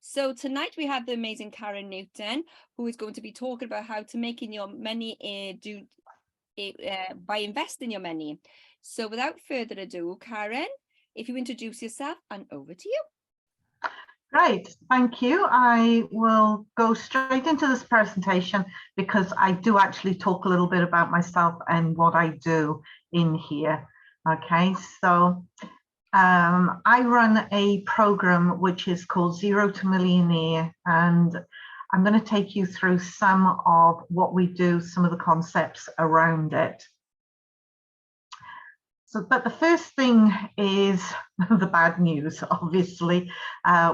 So tonight we have the amazing Karen Newton, who is going to be talking about how to making your money by investing your money. So without further ado, Karen, if you introduce yourself, and over to you. Great, thank you. I will go straight into this presentation because I do actually talk a little bit about myself and what I do in here. Okay, so I run a program which is called Zero to Millionaire, and I'm going to take you through some of what we do, some of the concepts around it. So, but the first thing is the bad news, obviously.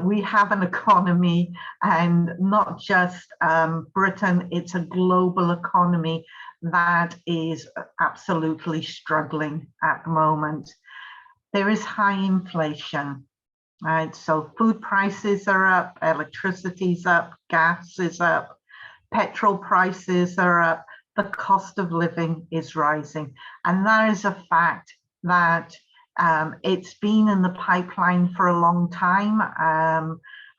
We have an economy, and not just Britain, it's a global economy that is absolutely struggling at the moment. There is high inflation, right? So food prices are up, electricity's up, gas is up, petrol prices are up, the cost of living is rising. And that is a fact that it's been in the pipeline for a long time.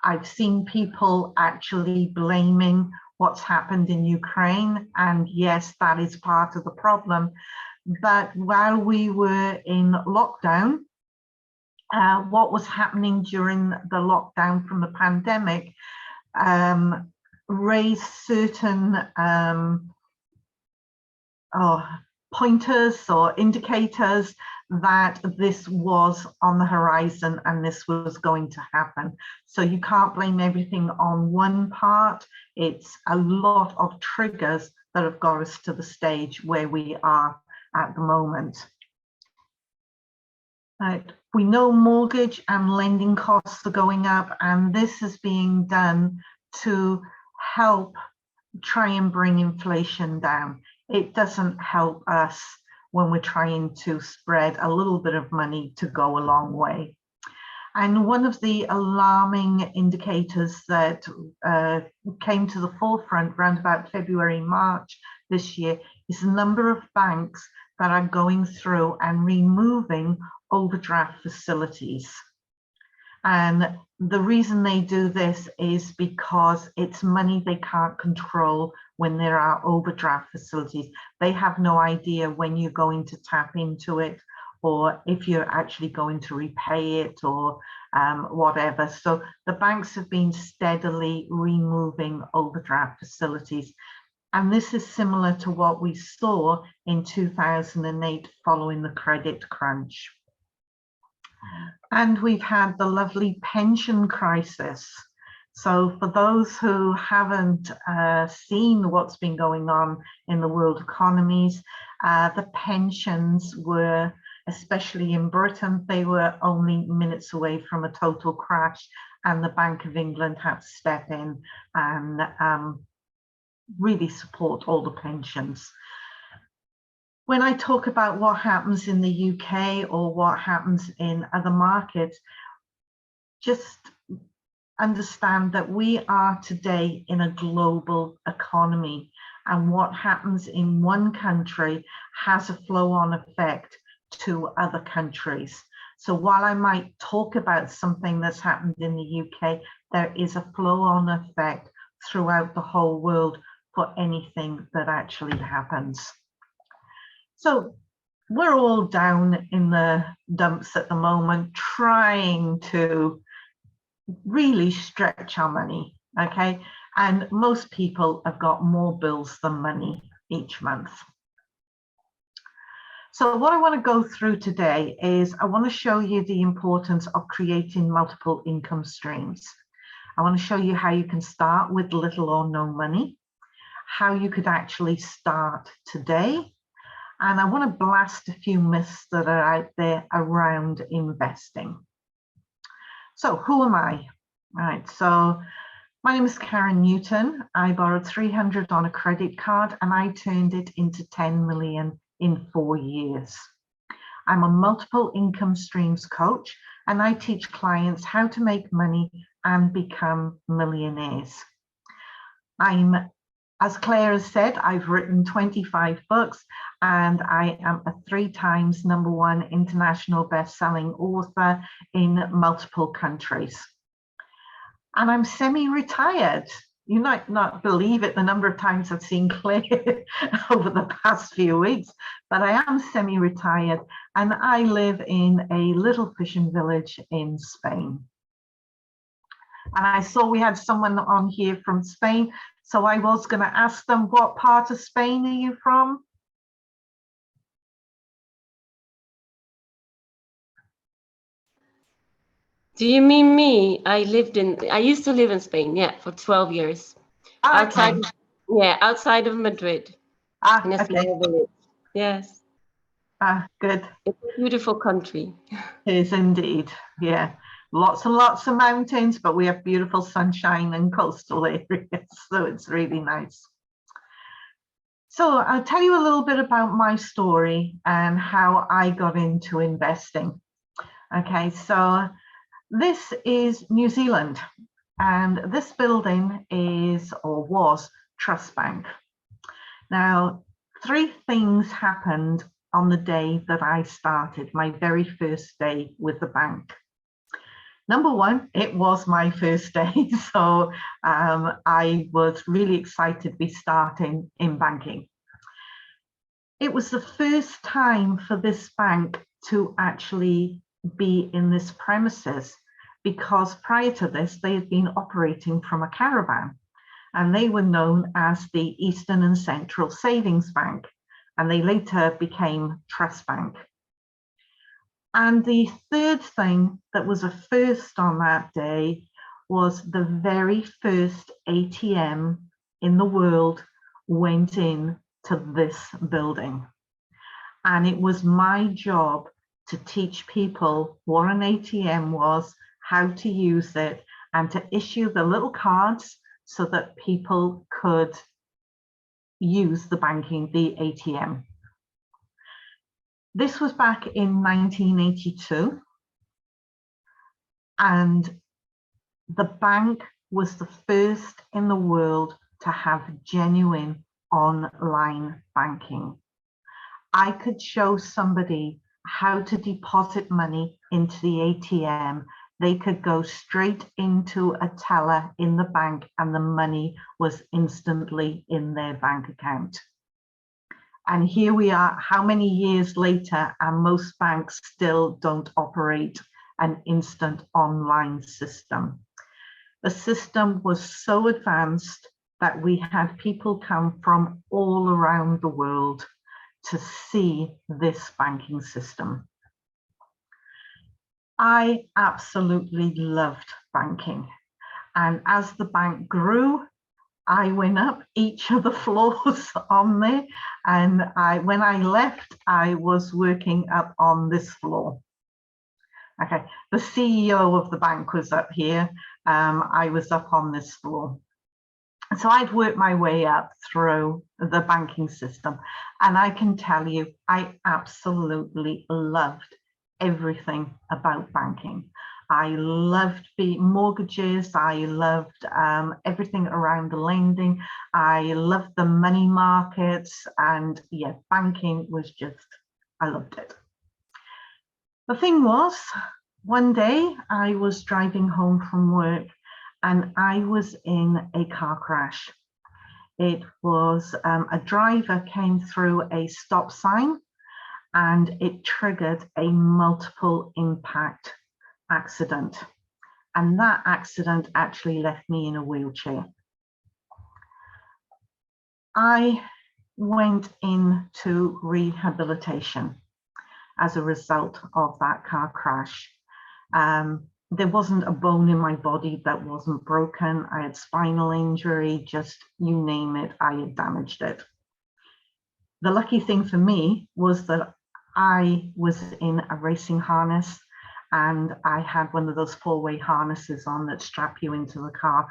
I've seen people actually blaming what's happened in Ukraine, and yes, that is part of the problem. But while we were in lockdown, what was happening during the lockdown from the pandemic raised certain pointers or indicators that this was on the horizon and this was going to happen. So you can't blame everything on one part. It's a lot of triggers that have got us to the stage where we are at the moment. Right. We know mortgage and lending costs are going up, and this is being done to help try and bring inflation down. It doesn't help us when we're trying to spread a little bit of money to go a long way. And one of the alarming indicators that came to the forefront around about February, March this year is the number of banks that are going through and removing overdraft facilities. And the reason they do this is because it's money they can't control when there are overdraft facilities. They have no idea when you're going to tap into it, or if you're actually going to repay it, or whatever. So the banks have been steadily removing overdraft facilities. And this is similar to what we saw in 2008 following the credit crunch. And we've had the lovely pension crisis. So for those who haven't seen what's been going on in the world economies, the pensions were, especially in Britain, they were only minutes away from a total crash, and the Bank of England had to step in and really support all the pensions. When I talk about what happens in the UK or what happens in other markets, just understand that we are today in a global economy, and what happens in one country has a flow-on effect to other countries. So while I might talk about something that's happened in the UK, there is a flow-on effect throughout the whole world for anything that actually happens. So we're all down in the dumps at the moment, trying to really stretch our money, okay? And most people have got more bills than money each month. So what I want to go through today is I want to show you the importance of creating multiple income streams. I want to show you how you can start with little or no money, how you could actually start today, and I want to blast a few myths that are out there around investing. So who am I? Right, so my name is Karen Newton. I borrowed 300 on a credit card and I turned it into 10 million in 4 years. I'm a multiple income streams coach, and I teach clients how to make money and become millionaires. As Claire has said, I've written 25 books, and I am a 3 times #1 international best-selling author in multiple countries. and I'm semi-retired. You might not believe it, the number of times I've seen Claire over the past few weeks, but I am semi-retired and I live in a little fishing village in Spain. And I saw we had someone on here from Spain, so I was going to ask them, what part of Spain are you from? Do you mean me? I used to live in Spain, yeah, for 12 years. Outside, Okay. yeah, outside of Madrid, in a Okay. small village. Yes. Good. It's a beautiful country. It is indeed. Yeah. Lots and lots of mountains, but we have beautiful sunshine and coastal areas, so it's really nice. So I'll tell you a little bit about my story and how I got into investing. Okay, so this is New Zealand, and this building is or was Trust Bank. Now, three things happened on the day that I started, my very first day with the bank. Number one, it was my first day, so I was really excited to be starting in banking. It was the first time for this bank to actually be in this premises, because prior to this, they had been operating from a caravan, and they were known as the Eastern and Central Savings Bank, and they later became Trust Bank. And the third thing that was a first on that day was the very first ATM in the world went in to this building. And it was my job to teach people what an ATM was, how to use it, and to issue the little cards so that people could use the ATM. This was back in 1982, and the bank was the first in the world to have genuine online banking. I could show somebody how to deposit money into the ATM. They could go straight into a teller in the bank and the money was instantly in their bank account. And here we are, how many years later, and most banks still don't operate an instant online system. The system was so advanced that we had people come from all around the world to see this banking system. I absolutely loved banking. And as the bank grew, I went up each of the floors on there, and when I left, I was working up on this floor. Okay, the CEO of the bank was up here. I was up on this floor. So I'd worked my way up through the banking system, and I can tell you, I absolutely loved everything about banking. I loved the mortgages. I loved everything around the lending. I loved the money markets, and yeah, banking was just, I loved it. The thing was, one day I was driving home from work and I was in a car crash. It was a driver came through a stop sign and it triggered a multiple impact accident. And that accident actually left me in a wheelchair. I went into rehabilitation as a result of that car crash. There wasn't a bone in my body that wasn't broken. I had spinal injury, just you name it, I had damaged it. The lucky thing for me was that I was in a racing harness and I had one of those four-way harnesses on that strap you into the car.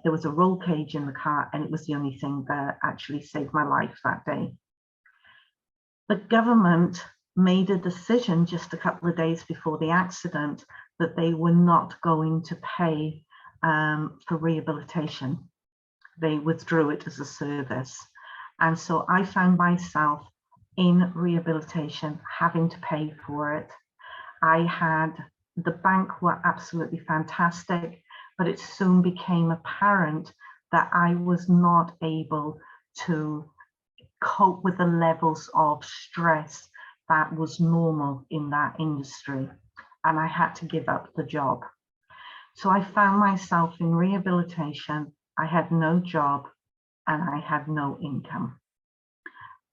There was a roll cage in the car and it was the only thing that actually saved my life that day. The government made a decision just a couple of days before the accident that they were not going to pay for rehabilitation. They withdrew it as a service. And so I found myself in rehabilitation, having to pay for it. The bank were absolutely fantastic. but it soon became apparent that I was not able to cope with the levels of stress that was normal in that industry, and I had to give up the job. So I found myself in rehabilitation. I had no job and I had no income,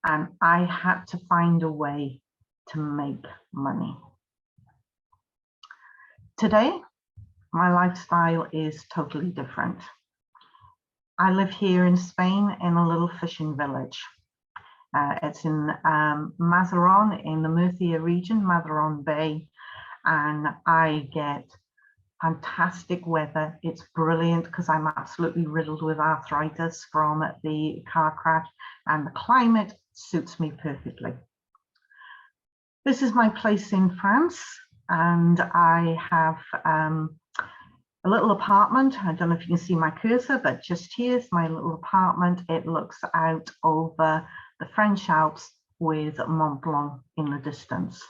and I had to find a way to make money. Today, my lifestyle is totally different. I live here in Spain in a little fishing village. It's in Mazaron in the Murcia region, Mazaron Bay, and I get fantastic weather. It's brilliant because I'm absolutely riddled with arthritis from the car crash, and the climate suits me perfectly. This is my place in France, and I have a little apartment. I don't know if you can see my cursor, but just here's my little apartment. It looks out over the French Alps with Mont Blanc in the distance.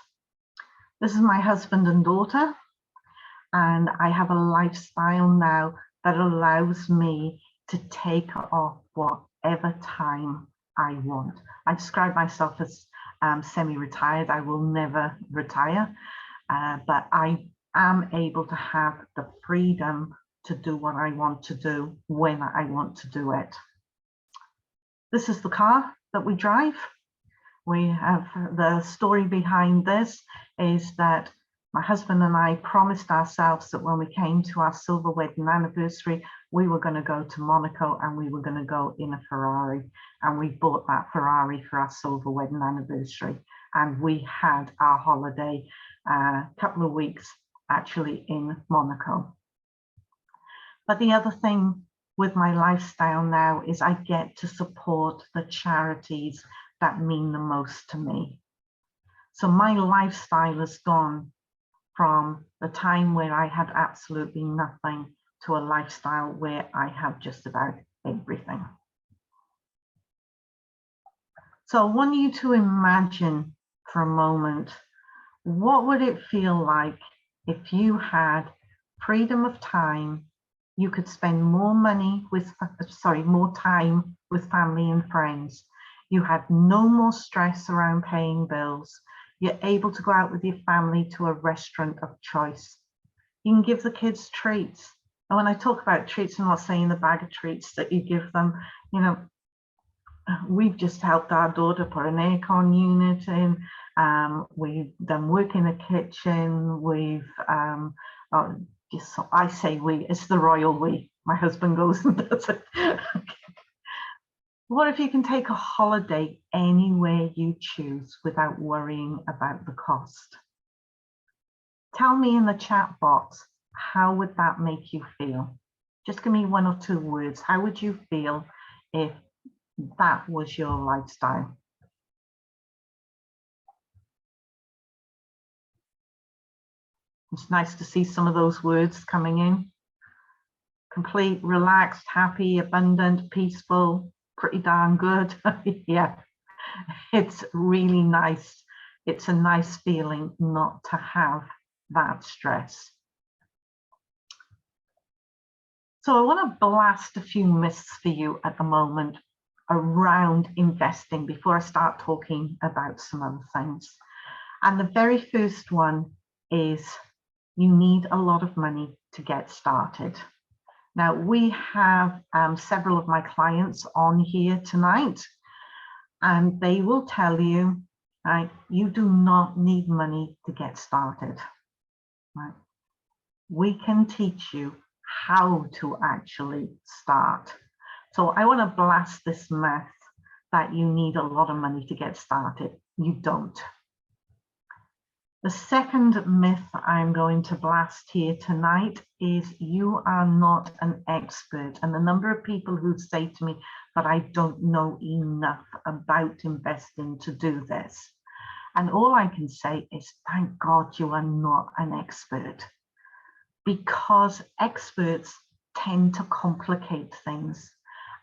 This is my husband and daughter, and I have a lifestyle now that allows me to take off whatever time I want. I describe myself as semi-retired. I will never retire, but I am able to have the freedom to do what I want to do when I want to do it. This is the car that we drive. We have the story behind this is that my husband and I promised ourselves that when we came to our silver wedding anniversary, we were going to go to Monaco and we were going to go in a Ferrari. And we bought that Ferrari for our silver wedding anniversary. And we had our holiday a couple of weeks actually in Monaco. But the other thing with my lifestyle now is I get to support the charities that mean the most to me. So my lifestyle has gone from the time where I had absolutely nothing to a lifestyle where I have just about everything. So I want you to imagine for a moment, what would it feel like if you had freedom of time? You could spend more time with family and friends. You had no more stress around paying bills. You're able to go out with your family to a restaurant of choice. You can give the kids treats. And when I talk about treats, I'm not saying the bag of treats that you give them. You know, we've just helped our daughter put an aircon unit in. We've done work in the kitchen. We've, I say we, it's the royal we. My husband goes and does it. What if you can take a holiday anywhere you choose without worrying about the cost? Tell me in the chat box, how would that make you feel? Just give me 1 or 2 words. How would you feel if that was your lifestyle? It's nice to see some of those words coming in. Complete, relaxed, happy, abundant, peaceful, pretty darn good. Yeah, it's really nice. It's a nice feeling not to have that stress. So I want to blast a few myths for you at the moment around investing before I start talking about some other things. And the very first one is you need a lot of money to get started. Now, we have several of my clients on here tonight, and they will tell you, right, you do not need money to get started. Right? We can teach you how to actually start. So I want to blast this myth that you need a lot of money to get started. You don't. The second myth I'm going to blast here tonight is you are not an expert. And the number of people who say to me, but I don't know enough about investing to do this. And all I can say is, thank God you are not an expert, because experts tend to complicate things.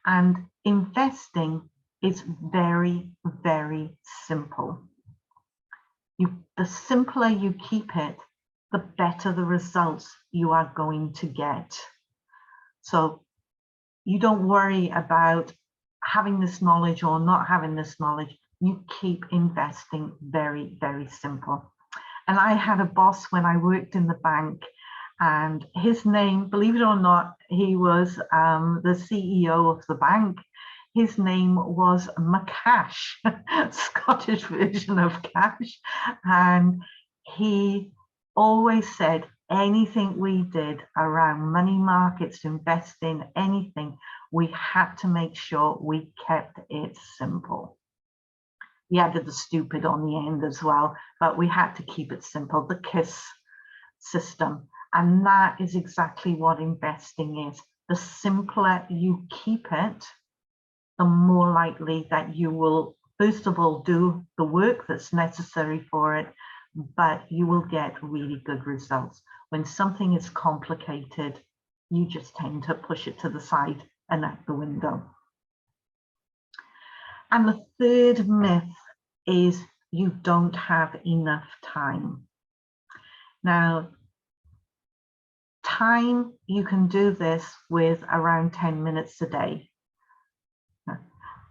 And investing is very, very simple. The simpler you keep it, the better the results you are going to get. So you don't worry about having this knowledge or not having this knowledge. You keep investing. Very, very simple. And I had a boss when I worked in the bank, and his name, believe it or not, he was the CEO of the bank. His name was Macash, Scottish version of cash. And he always said anything we did around money markets, investing, anything, we had to make sure we kept it simple. We added the stupid on the end as well, but we had to keep it simple, the KISS system. And that is exactly what investing is. The simpler you keep it, the more likely that you will, first of all, do the work that's necessary for it, but you will get really good results. When something is complicated, you just tend to push it to the side and out the window. And the third myth is you don't have enough time. Now, time, you can do this with around 10 minutes a day.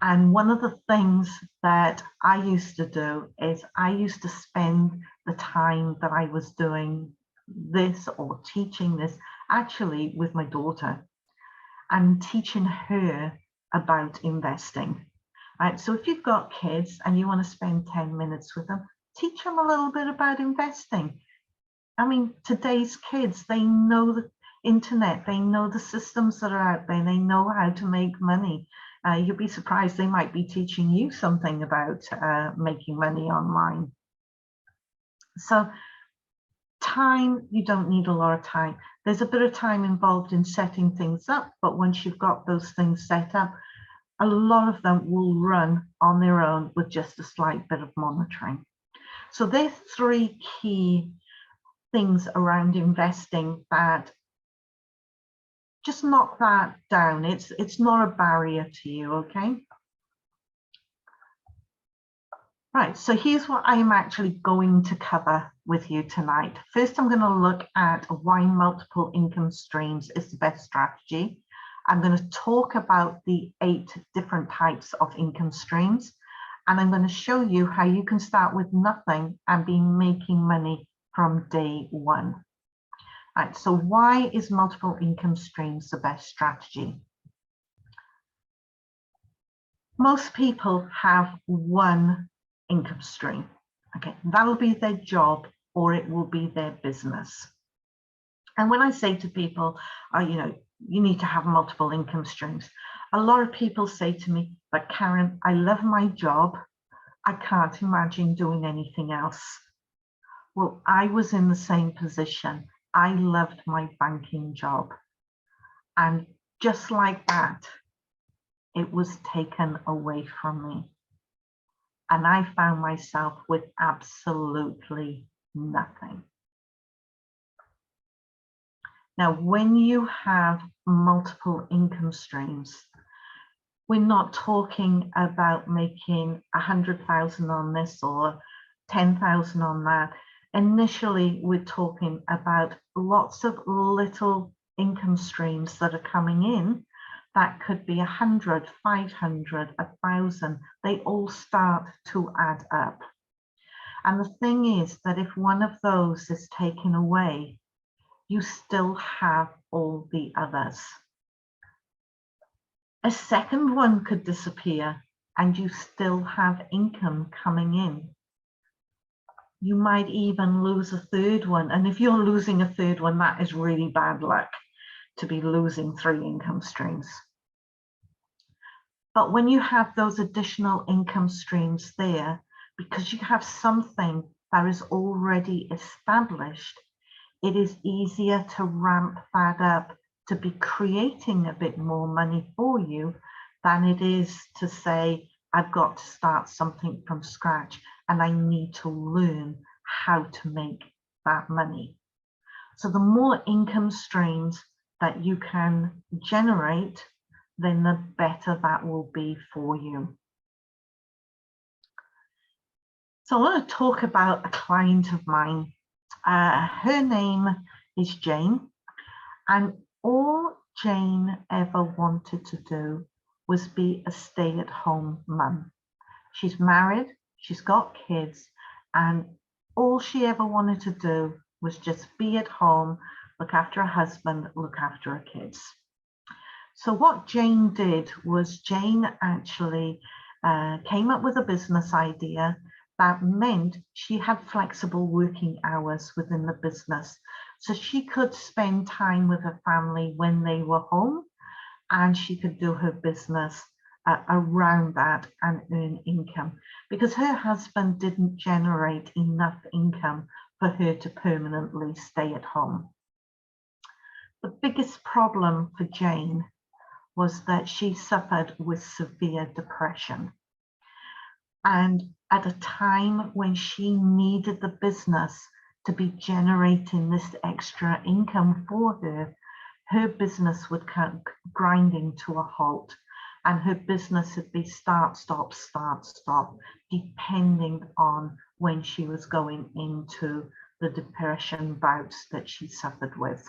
And one of the things that I used to do is I used to spend the time that I was doing this or teaching this actually with my daughter and teaching her about investing. Right, so if you've got kids and you want to spend 10 minutes with them, teach them a little bit about investing. I mean, today's kids, they know the internet, they know the systems that are out there, they know how to make money. You'll be surprised, they might be teaching you something about making money online. So time, you don't need a lot of time. There's a bit of time involved in setting things up, but once you've got those things set up, a lot of them will run on their own with just a slight bit of monitoring. So there's three key things around investing that just knock that down. It's not a barrier to you, okay? Right, so here's what I'm actually going to cover with you tonight. First, I'm going to look at why multiple income streams is the best strategy. I'm going to talk about the 8 different types of income streams, and I'm going to show you how you can start with nothing and be making money from day one. Right, so why is multiple income streams the best strategy? Most people have one income stream. Okay, that'll be their job or it will be their business. And when I say to people, you know, you need to have multiple income streams, a lot of people say to me, but Karen, I love my job. I can't imagine doing anything else. Well, I was in the same position. I loved my banking job. And just like that, it was taken away from me. And I found myself with absolutely nothing. Now, when you have multiple income streams, we're not talking about making 100,000 on this or 10,000 on that. Initially, we're talking about lots of little income streams that are coming in. That could be 100, 500, 1,000. They all start to add up. And the thing is that if one of those is taken away, you still have all the others. A second one could disappear and you still have income coming in. You might even lose a third one. And if you're losing a third one, that is really bad luck to be losing 3 income streams. But when you have those additional income streams there, because you have something that is already established, it is easier to ramp that up to be creating a bit more money for you than it is to say, I've got to start something from scratch and I need to learn how to make that money. So the more income streams that you can generate, then the better that will be for you. So I want to talk about a client of mine. Her name is Jane, and all Jane ever wanted to do was be a stay-at-home mum. She's married, she's got kids, and all she ever wanted to do was just be at home, look after her husband, look after her kids. So what Jane did was Jane actually came up with a business idea that meant she had flexible working hours within the business. So she could spend time with her family when they were home, and she could do her business around that and earn income, because her husband didn't generate enough income for her to permanently stay at home. The biggest problem for Jane was that she suffered with severe depression. And at a time when she needed the business to be generating this extra income for her, her business would come grinding to a halt, and her business would be start, stop, depending on when she was going into the depression bouts that she suffered with.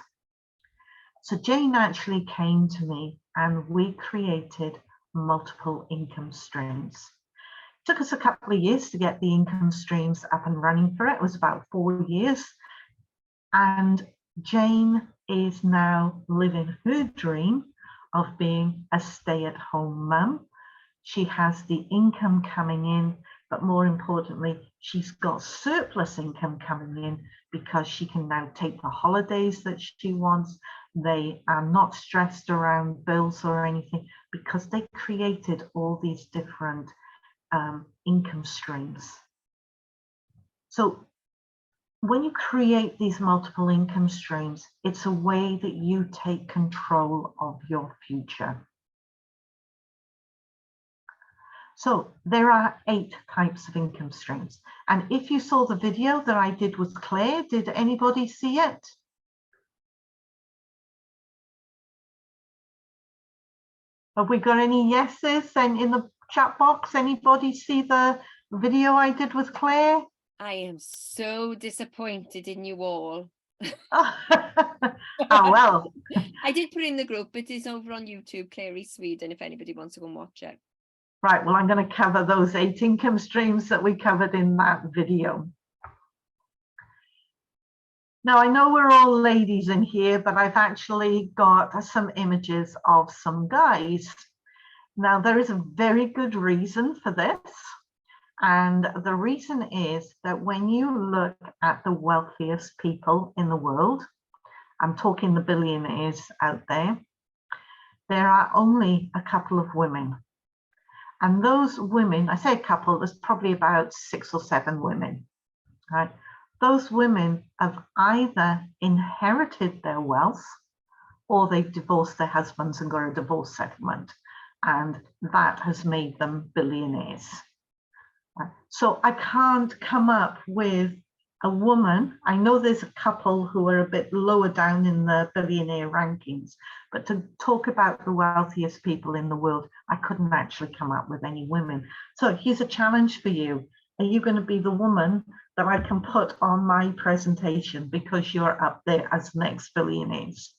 So Jane actually came to me and we created multiple income streams. It took us a couple of years to get the income streams up and running for it. It was about 4 years. And Jane is now living her dream of being a stay-at-home mum. She has the income coming in, but more importantly, she's got surplus income coming in because she can now take the holidays that she wants. They are not stressed around bills or anything because they created all these different income streams. So when you create these multiple income streams, it's a way that you take control of your future. So there are 8 types of income streams. And if you saw the video that I did with Claire, did anybody see it? Have we got any yeses? And in the chat box, anybody see the video I did with Claire? I am so disappointed in you all. Oh, well. I did put in the group. It is over on YouTube, Clary Sweden, if anybody wants to go and watch it. Right, well, I'm going to cover those 8 income streams that we covered in that video. Now, I know we're all ladies in here, but I've actually got some images of some guys. Now, there is a very good reason for this. And the reason is that when you look at the wealthiest people in the world, I'm talking the billionaires out there, there are only a couple of women. And those women, I say a couple, there's probably about 6 or 7 women, right? Those women have either inherited their wealth or they've divorced their husbands and got a divorce settlement. And that has made them billionaires. So I can't come up with a woman. I know there's a couple who are a bit lower down in the billionaire rankings, but to talk about the wealthiest people in the world, I couldn't actually come up with any women. So here's a challenge for you. Are you going to be the woman that I can put on my presentation because you're up there as next billionaires?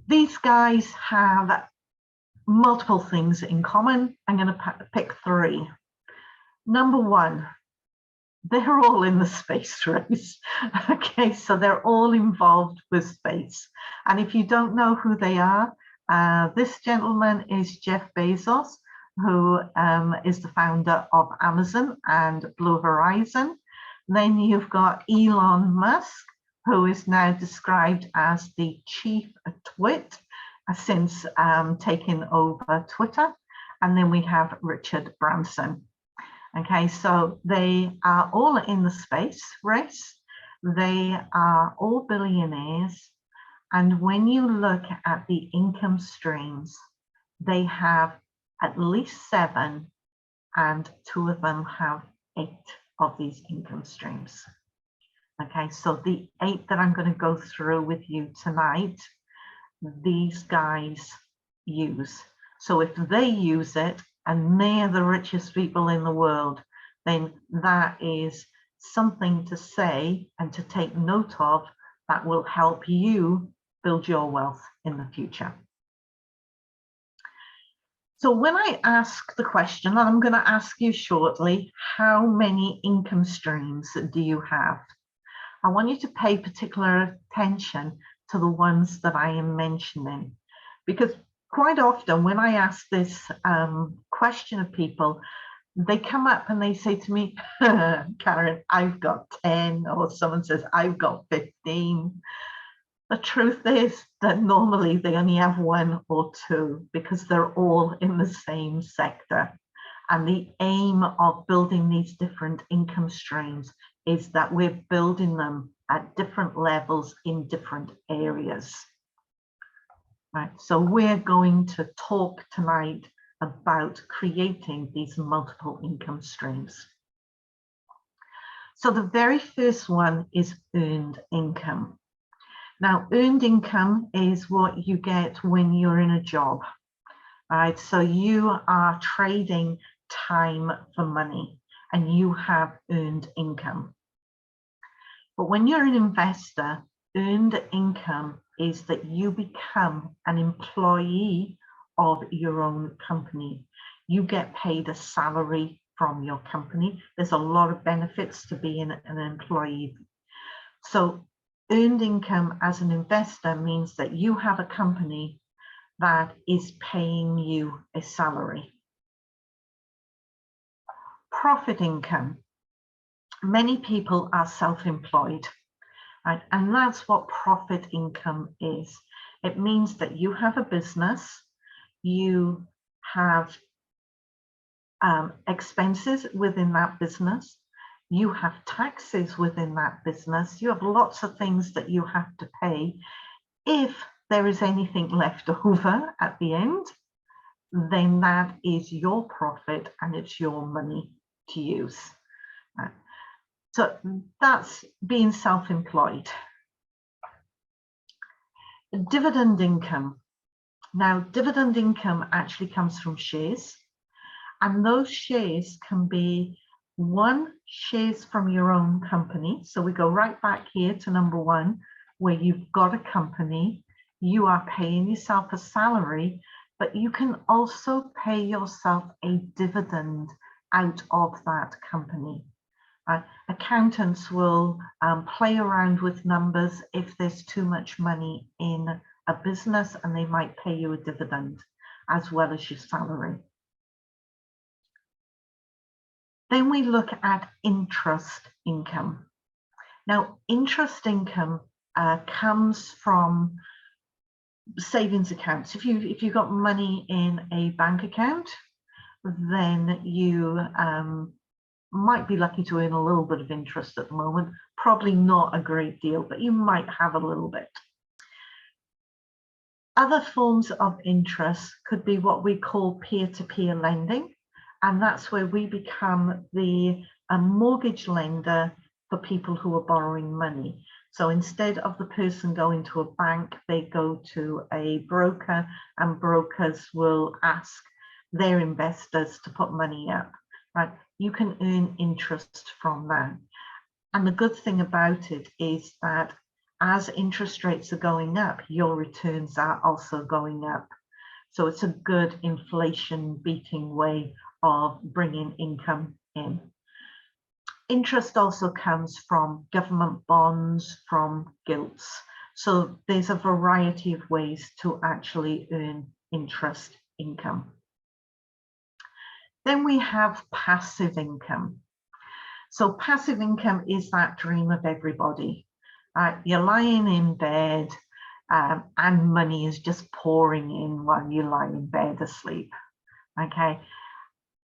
These guys have multiple things in common. I'm going to pick 3. Number 1, they're all in the space race. Okay, so they're all involved with space. And if you don't know who they are, this gentleman is Jeff Bezos, who is the founder of Amazon and Blue Horizon. Then you've got Elon Musk, who is now described as the chief twit since taking over Twitter. And then we have Richard Branson. Okay, so they are all in the space race. They are all billionaires. And when you look at the income streams, they have at least 7, and 2 of them have 8 of these income streams. Okay, so the 8 that I'm going to go through with you tonight, these guys use. So if they use it and they're the richest people in the world, then that is something to say and to take note of that will help you build your wealth in the future. So when I ask the question, and I'm going to ask you shortly, how many income streams do you have? I want you to pay particular attention to the ones that I am mentioning, because quite often when I ask this question of people, they come up and they say to me, Karen, I've got 10, or someone says, I've got 15. The truth is that normally they only have 1 or 2 because they're all in the same sector. And the aim of building these different income streams is that we're building them at different levels in different areas. Right, so we're going to talk tonight about creating these multiple income streams. So the very first one is earned income. Now, earned income is what you get when you're in a job, right? So you are trading time for money and you have earned income. But when you're an investor, earned income is that you become an employee of your own company. You get paid a salary from your company. There's a lot of benefits to being an employee. So earned income as an investor means that you have a company that is paying you a salary. Profit income. Many people are self-employed, right? And that's what profit income is. It means that you have a business, you have expenses within that business, you have taxes within that business, you have lots of things that you have to pay. If there is anything left over at the end, then that is your profit and it's your money to use. So that's being self-employed. Dividend income. Now, dividend income actually comes from shares, and those shares can be shares from your own company. So we go right back here to number 1, where you've got a company, you are paying yourself a salary, but you can also pay yourself a dividend out of that company. Accountants will play around with numbers if there's too much money in a business, and they might pay you a dividend as well as your salary. Then we look at interest income. Now, interest income comes from savings accounts. If you've got money in a bank account, then you might be lucky to earn a little bit of interest at the moment. Probably not a great deal, but you might have a little bit. Other forms of interest could be what we call peer-to-peer lending, and that's where we become the mortgage lender for people who are borrowing money. So instead of the person going to a bank, they go to a broker, and brokers will ask their investors to put money up, right? You can earn interest from that. And the good thing about it is that as interest rates are going up, your returns are also going up. So it's a good inflation beating way of bringing income in. Interest also comes from government bonds, from gilts. So there's a variety of ways to actually earn interest income. Then we have passive income. So passive income is that dream of everybody. You're lying in bed and money is just pouring in while you lie in bed asleep. Okay,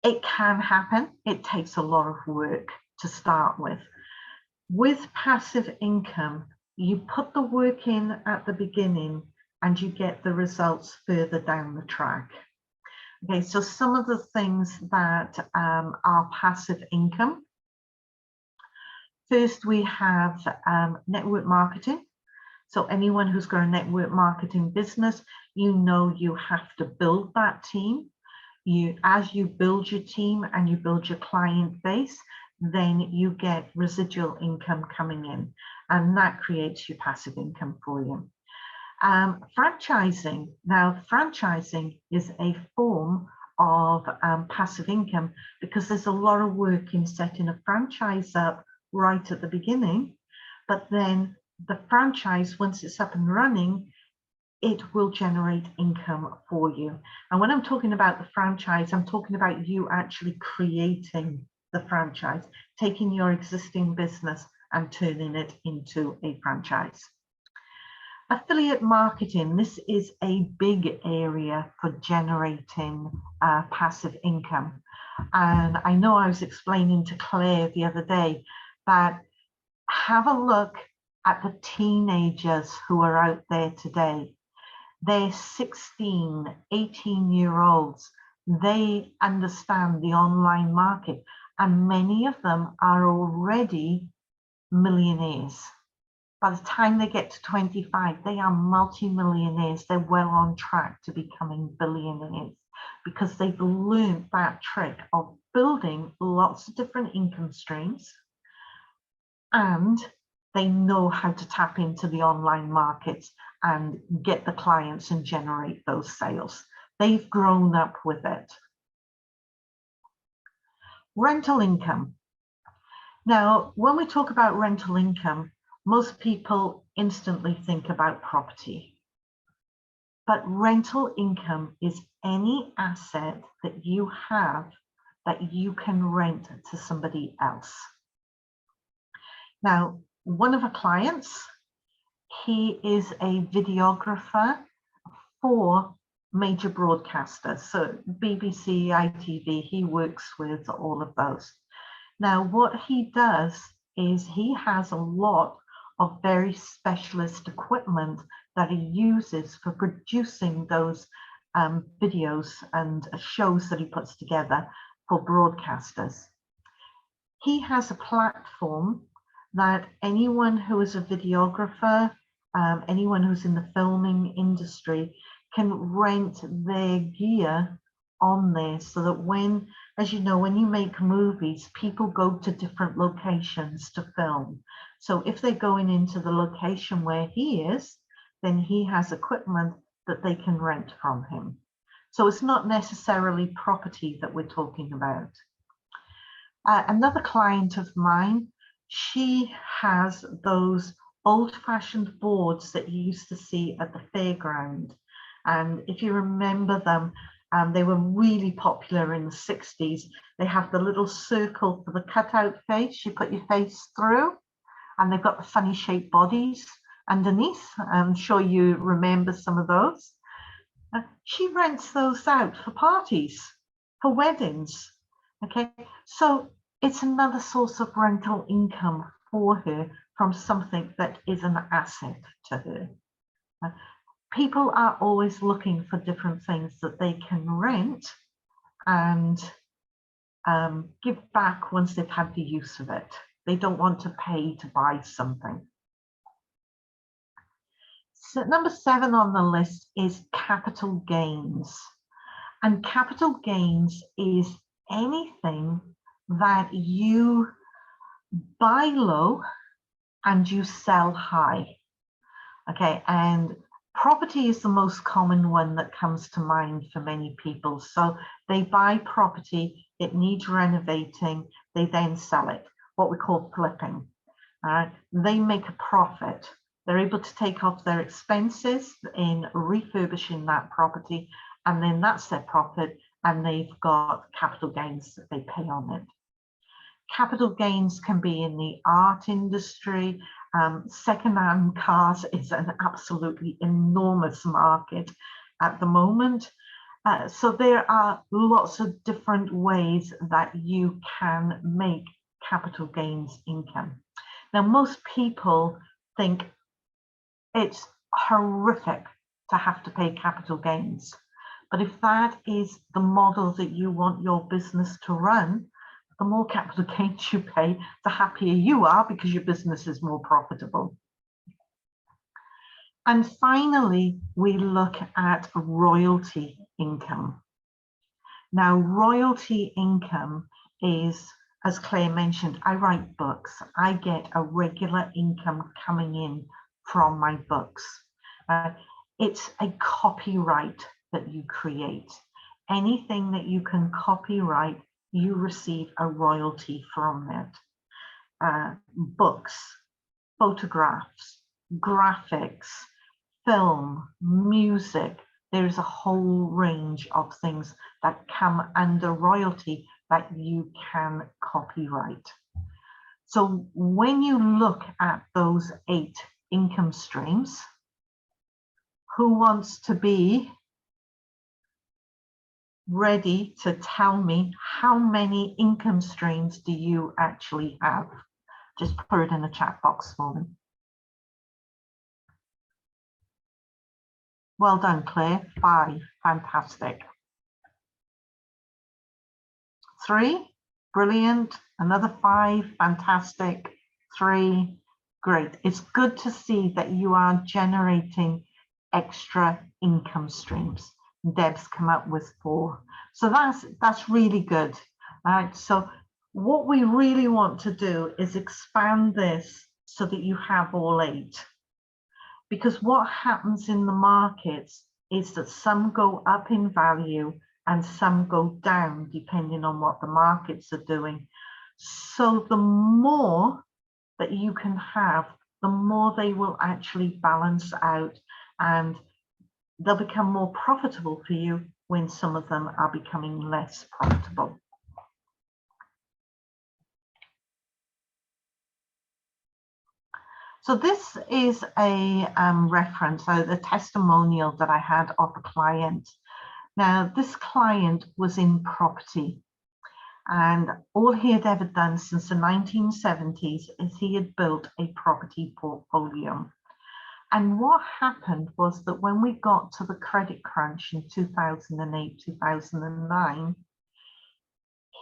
it can happen. It takes a lot of work to start with. With passive income, you put the work in at the beginning and you get the results further down the track. Okay, so some of the things that are passive income. First, we have network marketing. So anyone who's got a network marketing business, you know you have to build that team. As you build your team and you build your client base, then you get residual income coming in, and that creates your passive income for you. Franchising. Now, franchising is a form of passive income because there's a lot of work in setting a franchise up right at the beginning, but then the franchise, once it's up and running, it will generate income for you. And when I'm talking about the franchise, I'm talking about you actually creating the franchise, taking your existing business and turning it into a franchise. Affiliate marketing, this is a big area for generating passive income. And I know I was explaining to Claire the other day that have a look at the teenagers who are out there today. They're 16, 18-year-olds. They understand the online market, and many of them are already millionaires. By the time they get to 25, they are multi-millionaires. They're well on track to becoming billionaires because they've learned that trick of building lots of different income streams, and they know how to tap into the online markets and get the clients and generate those sales. They've grown up with it. Rental income. Now, when we talk about rental income, most people instantly think about property. But rental income is any asset that you have that you can rent to somebody else. Now, one of our clients, he is a videographer for major broadcasters. So BBC, ITV, he works with all of those. Now, what he does is he has a lot of very specialist equipment that he uses for producing those videos and shows that he puts together for broadcasters. He has a platform that anyone who is a videographer, anyone who's in the filming industry can rent their gear on there, so that when, as you know, when you make movies, people go to different locations to film. So if they're going into the location where he is, then he has equipment that they can rent from him. So it's not necessarily property that we're talking about. Another client of mine, she has those old-fashioned boards that you used to see at the fairground. And if you remember them, they were really popular in the 60s. They have the little circle for the cutout face. You put your face through, and they've got the funny shaped bodies underneath. I'm sure you remember some of those. She rents those out for parties, for weddings. Okay, so it's another source of rental income for her from something that is an asset to her. People are always looking for different things that they can rent and give back once they've had the use of it. They don't want to pay to buy something. So number 7 on the list is capital gains. And capital gains is anything that you buy low and you sell high. Okay, and property is the most common one that comes to mind for many people. So they buy property, it needs renovating, they then sell it, what we call flipping. All right, they make a profit. They're able to take off their expenses in refurbishing that property, and then that's their profit, and they've got capital gains that they pay on it. Capital gains can be in the art industry. Secondhand cars is an absolutely enormous market at the moment. So there are lots of different ways that you can make capital gains income. Now, most people think it's horrific to have to pay capital gains. But if that is the model that you want your business to run, the more capital gains you pay, the happier you are because your business is more profitable. And finally, we look at royalty income. Now, royalty income is, as Claire mentioned, I write books. I get a regular income coming in from my books. It's a copyright that you create. Anything that you can copyright, you receive a royalty from it. Books, photographs, graphics, film, music. There's a whole range of things that come under royalty that you can copyright. So when you look at those 8 income streams, who wants to be ready to tell me how many income streams do you actually have? Just put it in the chat box for me. Well done, Claire. 5, fantastic. 3, brilliant. Another 5, fantastic. 3, great. It's good to see that you are generating extra income streams. Deb's come up with 4. So that's really good. All right, so what we really want to do is expand this so that you have all 8. Because what happens in the markets is that some go up in value and some go down depending on what the markets are doing. So the more that you can have, the more they will actually balance out, and they'll become more profitable for you when some of them are becoming less profitable. So this is a reference, a testimonial that I had of a client. Now, this client was in property, and all he had ever done since the 1970s is he had built a property portfolio. And what happened was that when we got to the credit crunch in 2008, 2009,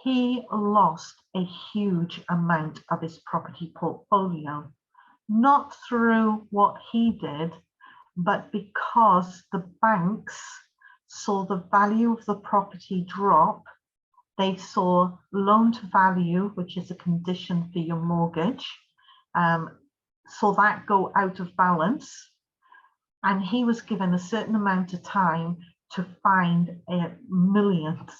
he lost a huge amount of his property portfolio. Not through what he did, but because the banks saw the value of the property drop. They saw loan to value, which is a condition for your mortgage, saw that go out of balance. And he was given a certain amount of time to find millions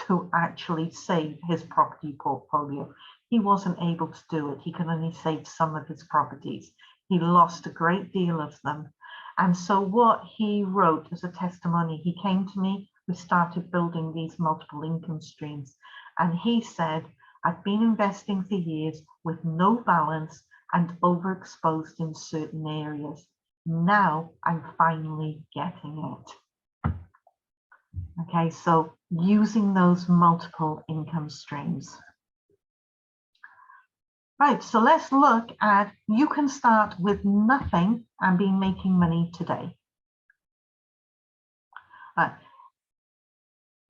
to actually save his property portfolio. He wasn't able to do it. He could only save some of his properties. He lost a great deal of them. And so what he wrote as a testimony, he came to me, we started building these multiple income streams. And he said, I've been investing for years with no balance and overexposed in certain areas. Now I'm finally getting it. Okay, so using those multiple income streams. Right, so let's look at, you can start with nothing and be making money today. I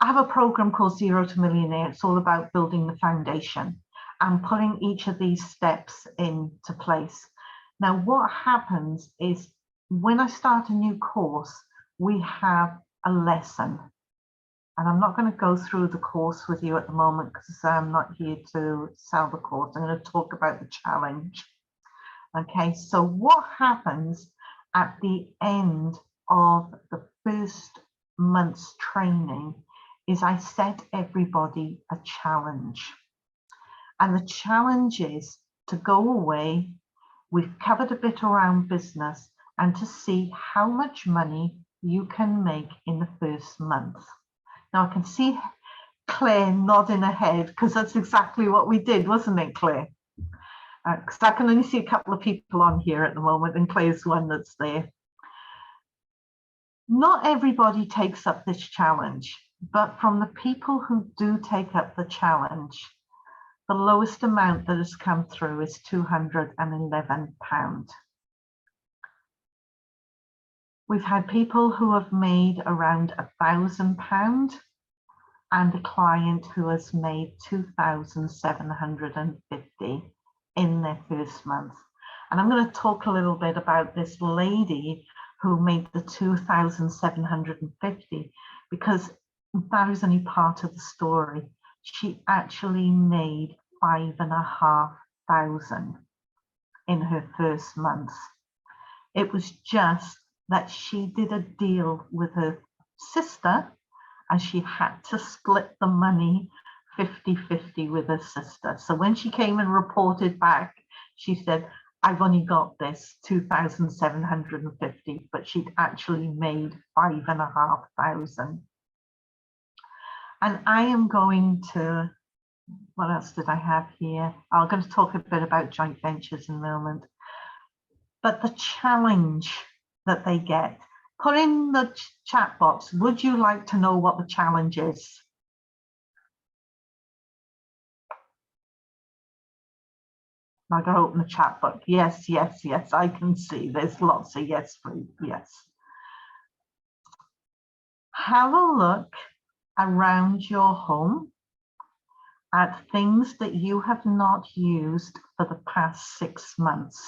have a program called 0 to Millionaire. It's all about building the foundation and putting each of these steps into place. Now, what happens is when I start a new course, we have a lesson. And I'm not going to go through the course with you at the moment because I'm not here to sell the course. I'm going to talk about the challenge. Okay, so what happens at the end of the first month's training is I set everybody a challenge. And the challenge is to go away. We've covered a bit around business and to see how much money you can make in the first month. Now I can see Claire nodding her head because that's exactly what we did, wasn't it, Claire? Because I can only see a couple of people on here at the moment, and Claire's one that's there. Not everybody takes up this challenge, but from the people who do take up the challenge, the lowest amount that has come through is £211. We've had people who have made around £1,000 and a client who has made 2,750 in their first month. And I'm going to talk a little bit about this lady who made the 2,750 because that is only part of the story. She actually made 5,500 in her first month. It was just that she did a deal with her sister and she had to split the money 50-50 with her sister. So when she came and reported back, she said, I've only got this 2,750, but she'd actually made 5,500. And I am going to, what else did I have here? I'm going to talk a bit about joint ventures in a moment. But the challenge that they get, put in the chat box, would you like to know what the challenge is? I gotta open the chat box. Yes, yes, yes, I can see there's lots of yes, please, yes. Have a look around your home at things that you have not used for the past 6 months.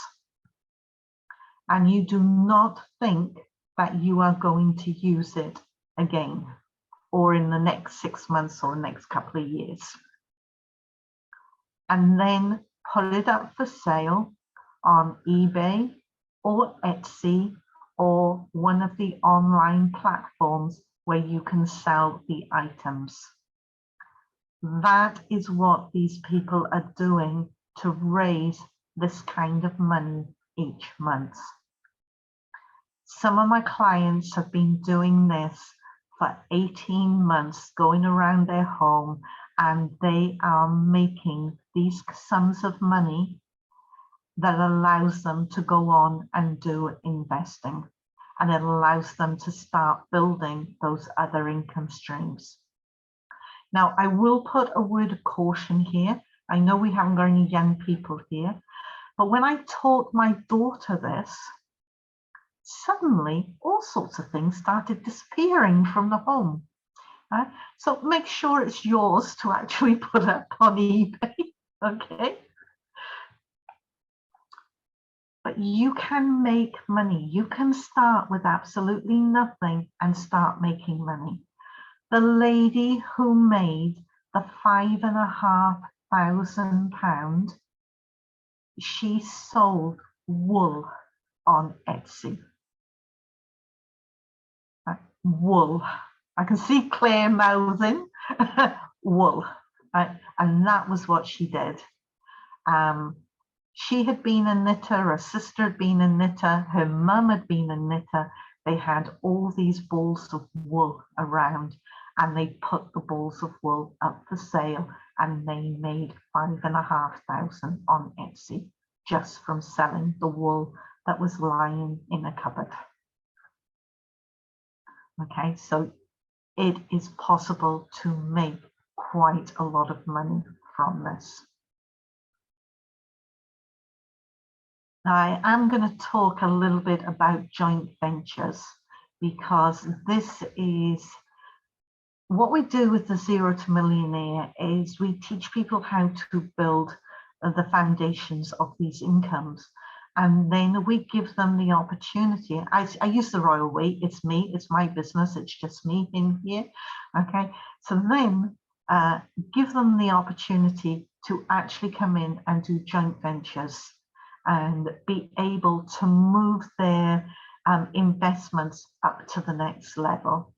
And you do not think that you are going to use it again, or in the next 6 months or next couple of years. And then put it up for sale on eBay or Etsy or one of the online platforms where you can sell the items. That is what these people are doing to raise this kind of money each month. Some of my clients have been doing this for 18 months, going around their home, and they are making these sums of money that allows them to go on and do investing. And it allows them to start building those other income streams. Now, I will put a word of caution here. I know we haven't got any young people here, but when I taught my daughter this, suddenly all sorts of things started disappearing from the home. So make sure it's yours to actually put up on eBay, okay? But you can make money. You can start with absolutely nothing and start making money. The lady who made the £5,500, she sold wool on Etsy. Wool. I can see Claire mouthing. Wool. And that was what she did. She had been a knitter, her sister had been a knitter, her mum had been a knitter. They had all these balls of wool around and they put the balls of wool up for sale and they made 5,500 on Etsy just from selling the wool that was lying in a cupboard. Okay, so it is possible to make quite a lot of money from this. Now, I am going to talk a little bit about joint ventures because this is what we do with the Zero to Millionaire is we teach people how to build the foundations of these incomes. And then we give them the opportunity. I use the royal we, it's me, it's my business, it's just me in here. Okay, so then give them the opportunity to actually come in and do joint ventures and be able to move their investments up to the next level.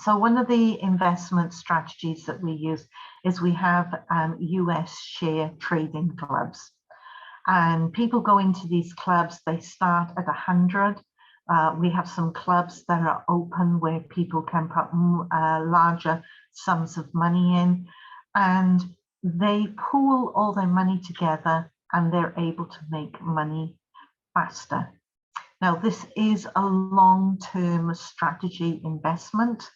So one of the investment strategies that we use is we have US share trading clubs. And people go into these clubs, they start at 100. We have some clubs that are open where people can put larger sums of money in, and they pool all their money together and they're able to make money faster. Now, this is a long-term strategy investment.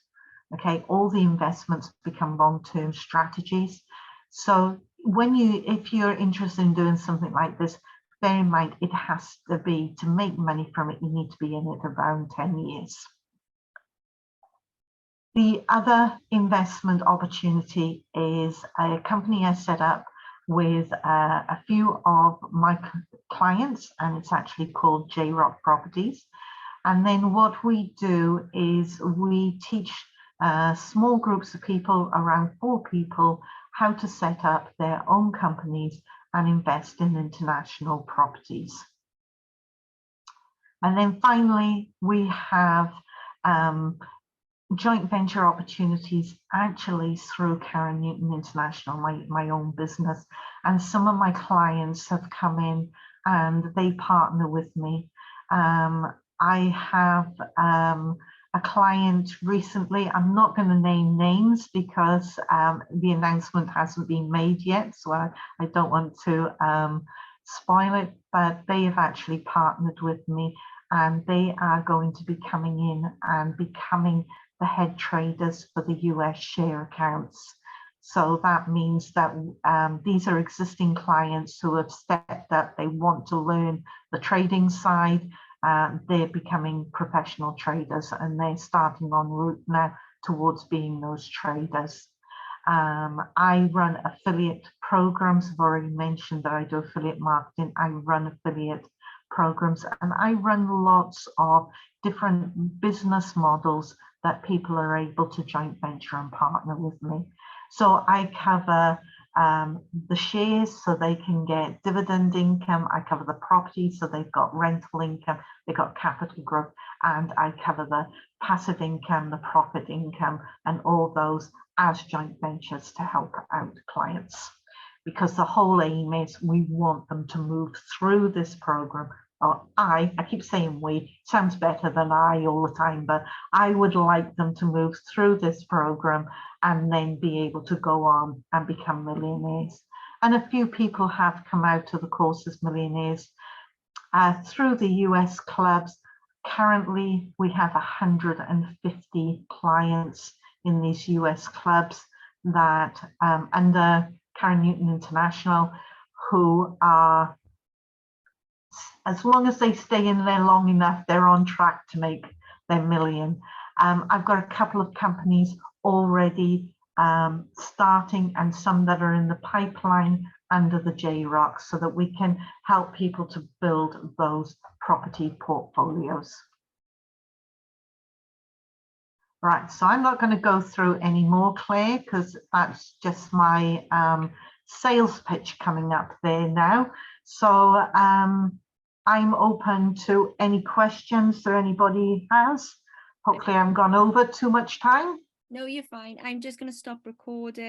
Okay, all the investments become long-term strategies. So if you're interested in doing something like this, bear in mind it has to be, to make money from it, you need to be in it around 10 years. The other investment opportunity is a company I set up with a few of my clients, and it's actually called J-Rock Properties. And then what we do is we teach small groups of people, around 4 people, how to set up their own companies and invest in international properties. And then finally, we have joint venture opportunities actually through Karen Newton International, my own business. And some of my clients have come in and they partner with me. I have a client recently, I'm not going to name names because the announcement hasn't been made yet, so I don't want to spoil it, but they have actually partnered with me and they are going to be coming in and becoming the head traders for the US share accounts. So that means that these are existing clients who have stepped up, they want to learn the trading side, they're becoming professional traders and they're starting en route now towards being those traders. I run affiliate programs. I've already mentioned that I do affiliate marketing. I run affiliate programs and I run lots of different business models that people are able to joint venture and partner with me. So I cover the shares so they can get dividend income. I cover the property so they've got rental income, they've got capital growth, and I cover the passive income, the profit income, and all those as joint ventures to help out clients. Because the whole aim is we want them to move through this program. Or I keep saying we, sounds better than I all the time, but I would like them to move through this program and then be able to go on and become millionaires. And a few people have come out of the course as millionaires through the US clubs. Currently, we have 150 clients in these US clubs that under Karen Newton International, who are, as long as they stay in there long enough, they're on track to make their million. I've got a couple of companies already starting and some that are in the pipeline under the J-Rock so that we can help people to build those property portfolios. Right, so I'm not going to go through any more, Claire, because that's just my sales pitch coming up there now. So I'm open to any questions that anybody has. Hopefully I haven't gone over too much time. No, you're fine. I'm just going to stop recording.